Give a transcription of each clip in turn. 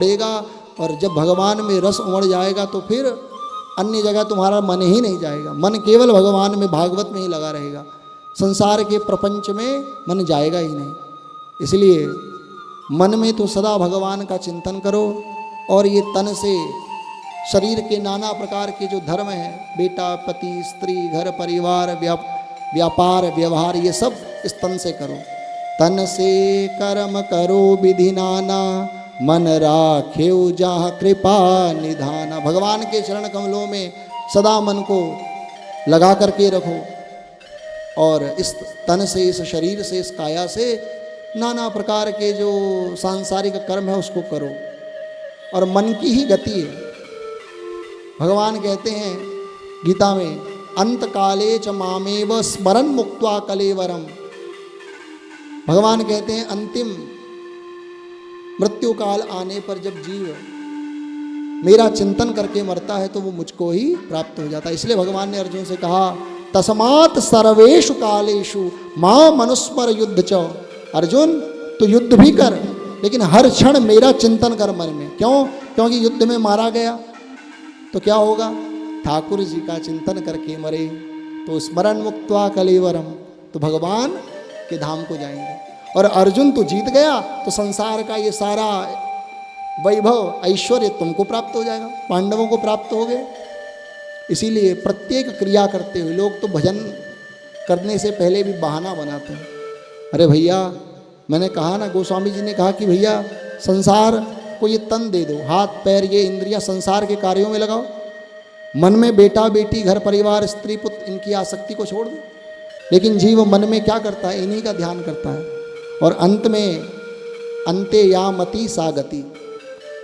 पड़ेगा। और जब भगवान में रस उमड़ जाएगा तो फिर अन्य जगह तुम्हारा मन ही नहीं जाएगा, मन केवल भगवान में भागवत में ही लगा रहेगा, संसार के प्रपंच में मन जाएगा ही नहीं। इसलिए मन में तो सदा भगवान का चिंतन करो। और ये तन से शरीर के नाना प्रकार के जो धर्म हैं, बेटा पति स्त्री घर परिवार व्यापार व्यवहार, ये सब इस तन से करो। तन से कर्म करो विधि नाना, मन राखेउ जहाँ कृपा निधाना। भगवान के चरण कमलों में सदा मन को लगा करके रखो। और इस तन से, इस शरीर से, इस काया से नाना प्रकार के जो सांसारिक कर्म है उसको करो। और मन की ही गति है। भगवान कहते हैं गीता में, अंत काले च मामेव स्मरन मुक्त्वा कलेवरम। भगवान कहते हैं अंतिम मृत्यु काल आने पर जब जीव मेरा चिंतन करके मरता है तो वो मुझको ही प्राप्त हो जाता है। इसलिए भगवान ने अर्जुन से कहा, तस्मात् सर्वेषु कालेषु मां मनुस्मर युद्ध च। अर्जुन तो युद्ध भी कर, लेकिन हर क्षण मेरा चिंतन कर मन में। क्यों? क्योंकि युद्ध में मारा गया तो क्या होगा? ठाकुर जी का चिंतन करके मरे तो स्मरण मुक्त्वा कलेवरम, तो भगवान के धाम को जाएंगे। और अर्जुन तो जीत गया तो संसार का ये सारा वैभव ऐश्वर्य तुमको प्राप्त हो जाएगा, पांडवों को प्राप्त हो गए। इसीलिए प्रत्येक क्रिया करते हुए लोग तो भजन करने से पहले भी बहाना बनाते हैं। अरे भैया, मैंने कहा ना, गोस्वामी जी ने कहा कि भैया संसार को ये तन दे दो, हाथ पैर ये इंद्रियां संसार के कार्यों में लगाओ, मन में बेटा बेटी घर परिवार स्त्री पुत्र इनकी आसक्ति को छोड़ दो। लेकिन जीव मन में क्या करता है? इन्हीं का ध्यान करता है। और अंत में अंते या मति सा गति,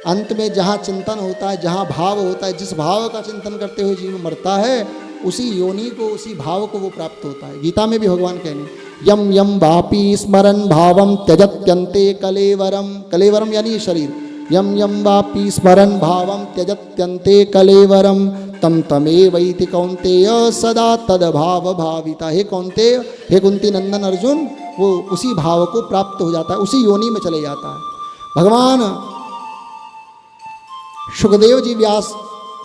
अंत में जहाँ चिंतन होता है, जहाँ भाव होता है, जिस भाव का चिंतन करते हुए जीव मरता है, उसी योनि को, उसी भाव को वो प्राप्त होता है। गीता में भी भगवान कहने, यम यम वापी स्मरन भावम त्यजत्यंते कलेवरम। कलेवरम यानी ये शरीर। यम यम वापी स्मरन भावम त्यजत्यंते कलेवरम तम तमेवैति कौन्तेय सदा तद्भाव भाविता। हे कौन्तेय, हे कुंती नंदन अर्जुन, वो उसी भाव को प्राप्त हो जाता है, उसी योनि में चले जाता है। भगवान सुखदेव जी व्यास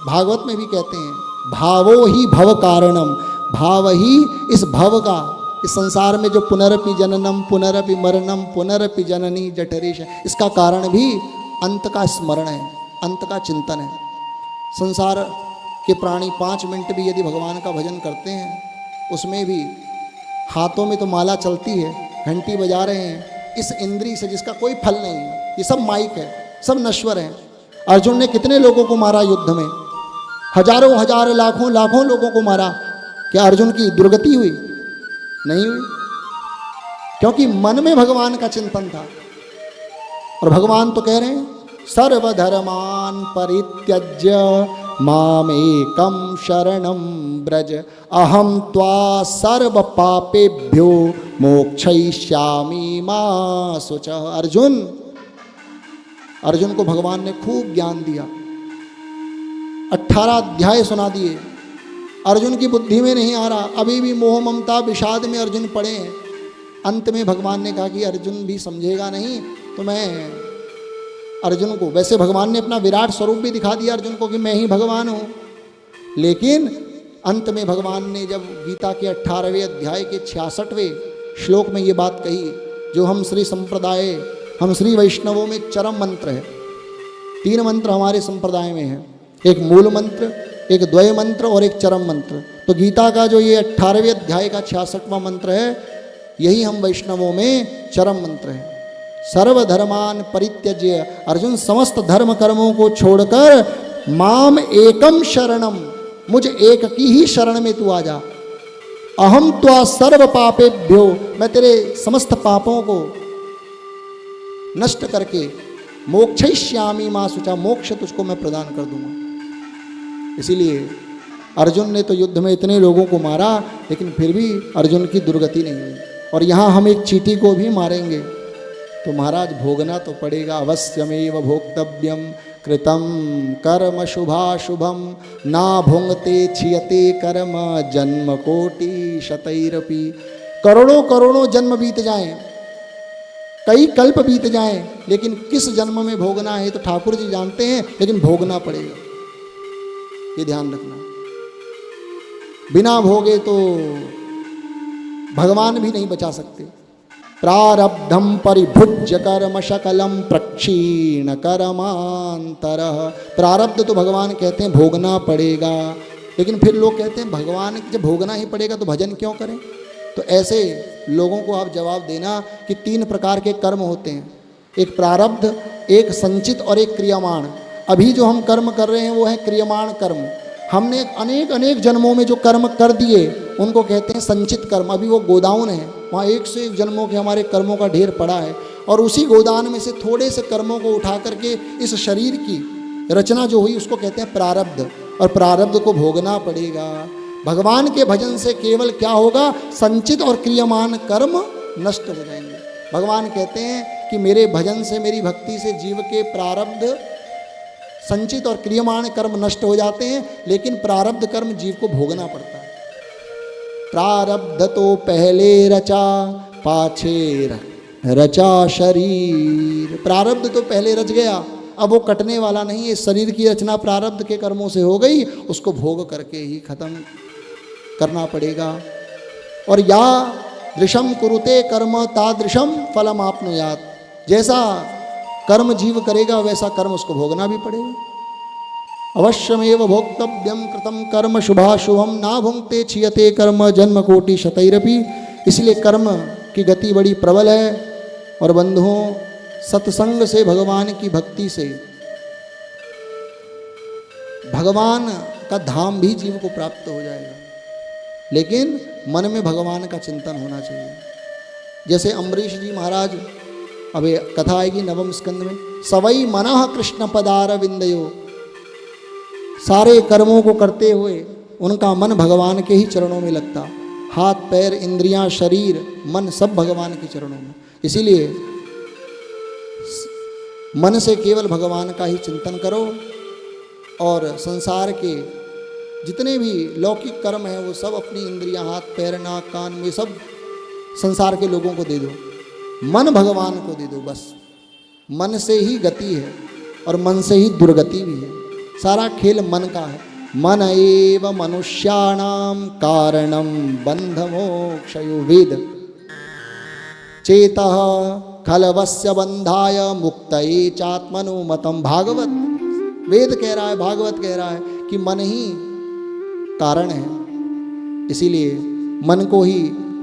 भागवत में भी कहते हैं, भावो ही भव कारणम। भाव ही इस भव का, इस संसार में जो पुनरपि जननम पुनरपि मरणम पुनरपि जननी जठरेश, इसका कारण भी अंत का स्मरण है, अंत का चिंतन है। संसार के प्राणी 5 मिनट भी यदि भगवान का भजन करते हैं, उसमें भी हाथों में तो माला चलती है, घंटी बजा रहे हैं, इस इंद्री से जिसका कोई फल नहीं है, ये सब माइक है, सब नश्वर है। अर्जुन ने कितने लोगों को मारा युद्ध में? हजारों हजार लाखों लाखों लोगों को मारा। क्या अर्जुन की दुर्गति हुई? नहीं हुई, क्योंकि मन में भगवान का चिंतन था। और भगवान तो कह रहे हैं, सर्वधर्मान परित्यज्य मामेकं शरणं ब्रज अहम त्वा सर्व पापेभ्यो मोक्षयिष्यामि मा शुचः। अर्जुन को भगवान ने खूब ज्ञान दिया, 18 अध्याय सुना दिए। अर्जुन की बुद्धि में नहीं आ रहा, अभी भी मोह ममता विषाद में अर्जुन पड़े हैं। अंत में भगवान ने कहा कि अर्जुन भी समझेगा नहीं तो मैं अर्जुन को, वैसे भगवान ने अपना विराट स्वरूप भी दिखा दिया अर्जुन को कि मैं ही भगवान हूँ, लेकिन अंत में भगवान ने जब गीता के 18वें अध्याय के 66वें श्लोक में ये बात कही, जो हम श्री संप्रदाय, हम श्री वैष्णवों में चरम मंत्र है। 3 मंत्र हमारे संप्रदाय में है, एक मूल मंत्र, एक द्वय मंत्र और एक चरम मंत्र। तो गीता का जो ये 18वें अध्याय का 66वां मंत्र है, यही हम वैष्णवों में चरम मंत्र है। सर्वधर्मान परित्यज्य, अर्जुन समस्त धर्म कर्मों को छोड़कर माम एकम शरणम, मुझ एक की ही शरण में तू आ जा। अहम त्वा सर्व पापेभ्यो, मैं तेरे समस्त पापों को नष्ट करके मोक्षयिष्यामि मा शुचः, मोक्ष तुझको मैं प्रदान कर दूंगा। इसीलिए अर्जुन ने तो युद्ध में इतने लोगों को मारा, लेकिन फिर भी अर्जुन की दुर्गति नहीं हुई। और यहाँ हम एक चींटी को भी मारेंगे तो महाराज भोगना तो पड़ेगा। अवश्यमेव भोक्तव्यम कृतम कर्म शुभाशुभम ना भुंगते छियते कर्म जन्म कोटि शतैरपि। करोड़ों करोड़ों जन्म बीत जाएं, कई कल्प बीत जाएं, लेकिन किस जन्म में भोगना है तो ठाकुर जी जानते हैं, लेकिन भोगना पड़ेगा, ये ध्यान रखना। बिना भोगे तो भगवान भी नहीं बचा सकते। प्रारब्धम परिभुज्य कर्म शकलम प्रक्षीण कर्मांतरः। प्रारब्ध तो भगवान कहते हैं भोगना पड़ेगा, लेकिन फिर लोग कहते हैं भगवान जब भोगना ही पड़ेगा तो भजन क्यों करें। तो ऐसे लोगों को आप जवाब देना कि 3 प्रकार के कर्म होते हैं, एक प्रारब्ध, एक संचित और एक क्रियमाण। अभी जो हम कर्म कर रहे हैं वो है क्रियमाण कर्म। हमने अनेक जन्मों में जो कर्म कर दिए उनको कहते हैं संचित कर्म। अभी वो गोदाउन है, वहाँ 1 से 1 जन्मों के हमारे कर्मों का ढेर पड़ा है, और उसी गोदान में से थोड़े से कर्मों को उठा करके इस शरीर की रचना जो हुई उसको कहते हैं प्रारब्ध, और प्रारब्ध को भोगना पड़ेगा। भगवान के भजन से केवल क्या होगा, संचित और क्रियमान कर्म नष्ट हो जाएंगे। भगवान कहते हैं कि मेरे भजन से, मेरी भक्ति से जीव के प्रारब्ध, संचित और क्रियमान कर्म नष्ट हो जाते हैं, लेकिन प्रारब्ध कर्म जीव को भोगना पड़ता है। प्रारब्ध तो पहले रचा, पाछे रचा शरीर। प्रारब्ध तो पहले रच गया, अब वो कटने वाला नहीं है। शरीर की रचना प्रारब्ध के कर्मों से हो गई, उसको भोग करके ही खत्म करना पड़ेगा। और या दृशम कुरुते कर्म तादृशम फलम आपनुयात। जैसा कर्म जीव करेगा वैसा कर्म उसको भोगना भी पड़ेगा। अवश्यमेव भोक्तव्यम कृतम कर्म शुभाशुभम ना भुंक्ते क्षीयते कर्म जन्म कोटि शतैरपि। इसलिए कर्म की गति बड़ी प्रबल है। और बंधुओं, सत्संग से, भगवान की भक्ति से भगवान का धाम भी जीव को प्राप्त हो जाएगा, लेकिन मन में भगवान का चिंतन होना चाहिए। जैसे अम्बरीश जी महाराज, अभी कथा आएगी 9वें स्कंद में, सवई मनः कृष्ण पदार विंदयो। सारे कर्मों को करते हुए उनका मन भगवान के ही चरणों में लगता। हाथ पैर इंद्रियां शरीर मन सब भगवान के चरणों में। इसीलिए मन से केवल भगवान का ही चिंतन करो, और संसार के जितने भी लौकिक कर्म हैं वो सब अपनी इंद्रियां, हाथ पैर नाक कान में सब संसार के लोगों को दे दो, मन भगवान को दे दो। बस मन से ही गति है और मन से ही दुर्गति भी है। सारा खेल मन का है। मन एव मनुष्याणाम कारणम बंध मोक्षयो वेद चेतः खलवस्य बंधाय मुक्तये चात्मनुमतम। भागवत वेद कह रहा है, भागवत कह रहा है कि मन ही कारण है। इसीलिए मन को ही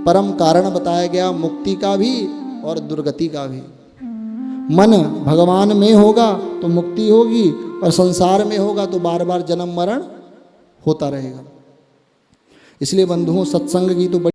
परम कारण बताया गया, मुक्ति का भी और दुर्गति का भी। मन भगवान में होगा तो मुक्ति होगी, और संसार में होगा तो बार बार जन्म मरण होता रहेगा। इसलिए बंधुओं, सत्संग की तो